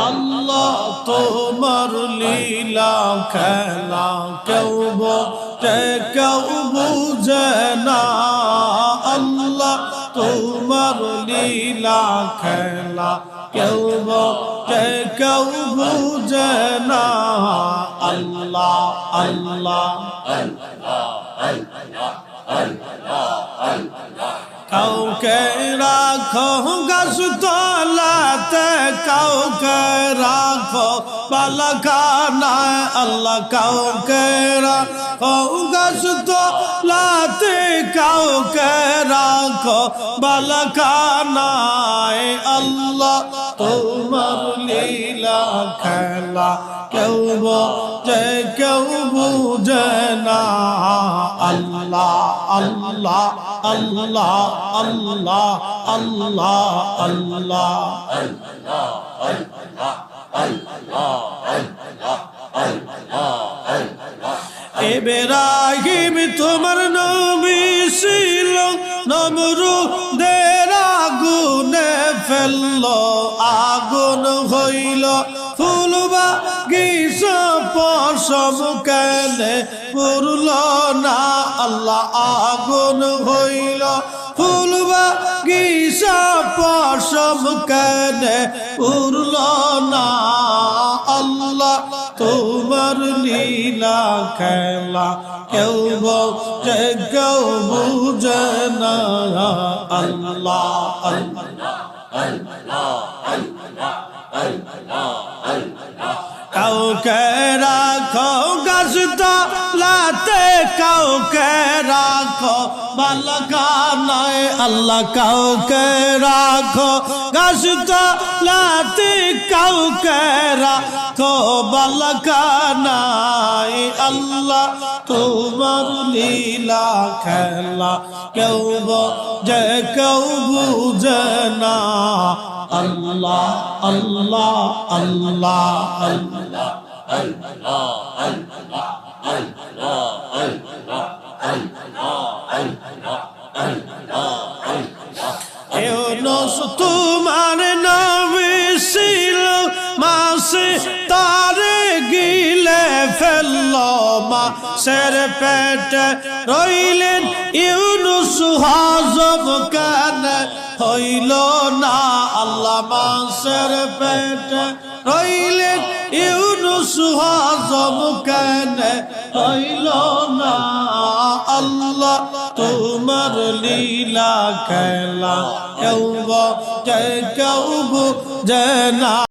আল্লাহ তোমার লীলা খেলা কেউ বোঝে কেউ বুঝে না। আল্লাহ তোমার লীলা খেলা কেউ বোঝে কেউ বুঝে না। আল্লাহ আল্লাহ কাউকে রাখো গাছ তলাতে, কাউকে রাখো বালাখানায়। আল্লাহ কাউকে রাখো গাছ তলাতে, কাউকে রাখো বালাখানায়। আল্লাহ তোমার লীলা খেলা কেউ বোঝে কেউ বুঝে না। আল্লাহ আল্লাহ আল্লাহ আল্লাহ আল্লাহ আল্লাহ ইব্রাহিম তোমার নবী ছিল, নমরুদের আগুনে ফেললো, আগুন হইল ফুল বাগিচা পশম কেনে পুরল না। আল্লাহ আগুন হইল ফুল বাগিচা পশম কেনে পুরল না। আল্লাহ তোমার লীলা খেলা কেউ বোঝে কেউ বুঝে না। আল্লাহ কাউকে রাখো গাছ তলাতে, কাউকে রাখো বালাখানায়। আল্লাহ কাউকে রাখো গাছ তলাতে, কাউকে রাখো বালাখানায়। আল্লাহ তোমার লীলা খেলা কেউ বোঝে কেউ বুঝে না। আল্লাহ আল্লাহ আল্লাহ আল্লাহ ইউনূস তোমার নবী ছিল, মাছে তারে গিলে ফেললো, মাছের পেটে রইলেন ইউনূস, হজম কেন হইল না। আল্লাহ মাছের পেটে রইলেন ইউনূস, হজম কেন হইল না। আল্লাহ তোমার লীলা খেলা কেউ বোঝে কেউ বুঝে না।